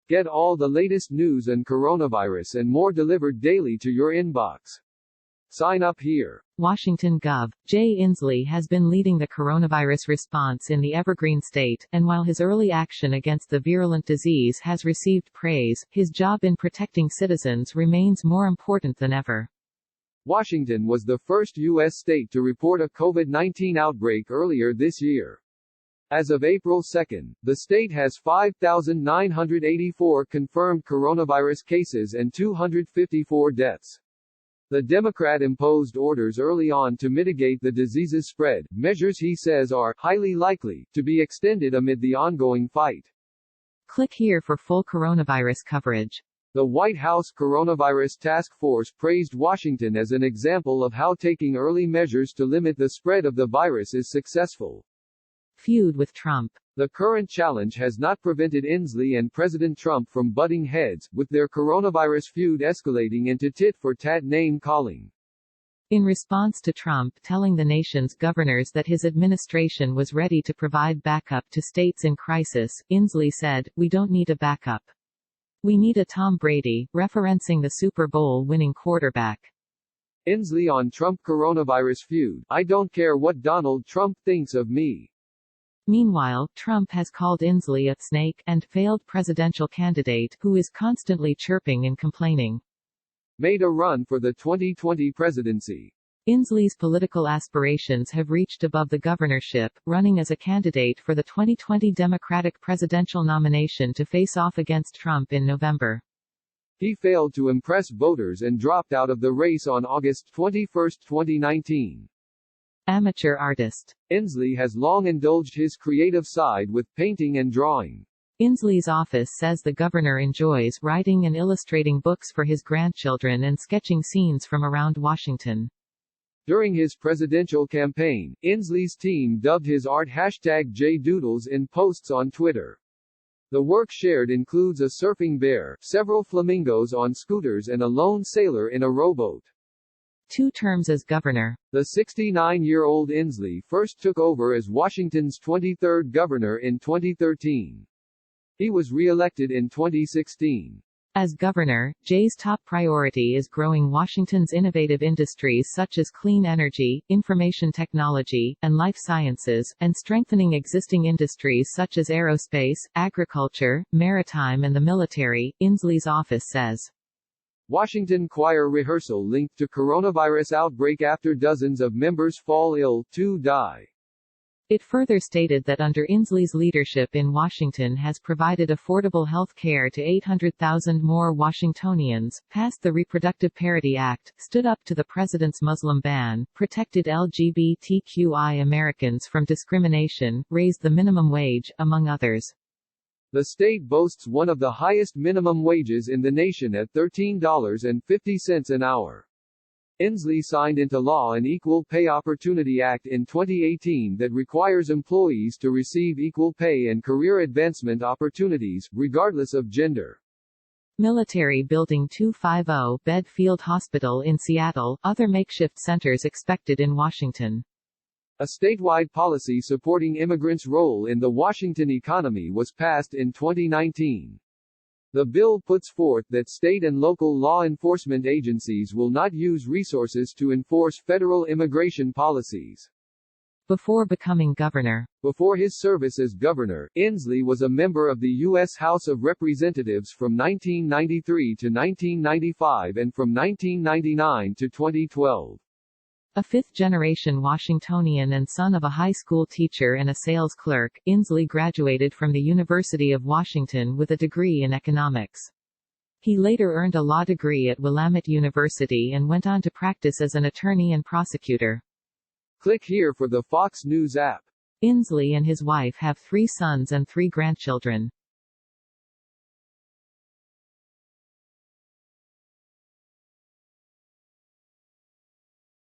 Get all the latest news and coronavirus and more delivered daily to your inbox. Sign up here. Washington Gov. Jay Inslee has been leading the coronavirus response in the Evergreen State, and while his early action against the virulent disease has received praise, his job in protecting citizens remains more important than ever. Washington was the first U.S. state to report a COVID-19 outbreak earlier this year. As of April 2, the state has 5,984 confirmed coronavirus cases and 254 deaths. The Democrat-imposed orders early on to mitigate the disease's spread, measures he says are highly likely to be extended amid the ongoing fight. Click here for full coronavirus coverage. The White House Coronavirus Task Force praised Washington as an example of how taking early measures to limit the spread of the virus is successful. Feud with Trump. The current challenge has not prevented Inslee and President Trump from butting heads, with their coronavirus feud escalating into tit-for-tat name-calling. In response to Trump telling the nation's governors that his administration was ready to provide backup to states in crisis, Inslee said, "We don't need a backup. We need a Tom Brady," referencing the Super Bowl-winning quarterback. Inslee on Trump coronavirus feud. "I don't care what Donald Trump thinks of me." Meanwhile, Trump has called Inslee a snake and failed presidential candidate who is constantly chirping and complaining. Made a run for the 2020 presidency. Inslee's political aspirations have reached above the governorship, running as a candidate for the 2020 Democratic presidential nomination to face off against Trump in November. He failed to impress voters and dropped out of the race on August 21, 2019. Amateur artist. Inslee has long indulged his creative side with painting and drawing. Inslee's office says the governor enjoys writing and illustrating books for his grandchildren and sketching scenes from around Washington. During his presidential campaign, Inslee's team dubbed his art #JDoodles in posts on Twitter. The work shared includes a surfing bear, several flamingos on scooters and a lone sailor in a rowboat. 2 terms as governor. The 69-year-old Inslee first took over as Washington's 23rd governor in 2013. He was re-elected in 2016. As governor, Jay's top priority is growing Washington's innovative industries such as clean energy, information technology, and life sciences, and strengthening existing industries such as aerospace, agriculture, maritime and the military, Inslee's office says. Washington choir rehearsal linked to coronavirus outbreak after dozens of members fall ill, 2 die. It further stated that under Inslee's leadership in Washington has provided affordable health care to 800,000 more Washingtonians, passed the Reproductive Parity Act, stood up to the president's Muslim ban, protected LGBTQI Americans from discrimination, raised the minimum wage, among others. The state boasts one of the highest minimum wages in the nation at $13.50 an hour. Inslee signed into law an Equal Pay Opportunity Act in 2018 that requires employees to receive equal pay and career advancement opportunities, regardless of gender. Military Building 250, Bed Field Hospital in Seattle, other makeshift centers expected in Washington. A statewide policy supporting immigrants' role in the Washington economy was passed in 2019. The bill puts forth that state and local law enforcement agencies will not use resources to enforce federal immigration policies. Before becoming governor. Before his service as governor, Inslee was a member of the U.S. House of Representatives from 1993 to 1995 and from 1999 to 2012. A fifth-generation Washingtonian and son of a high school teacher and a sales clerk, Inslee graduated from the University of Washington with a degree in economics. He later earned a law degree at Willamette University and went on to practice as an attorney and prosecutor. Click here for the Fox News app. Inslee and his wife have 3 sons and 3 grandchildren.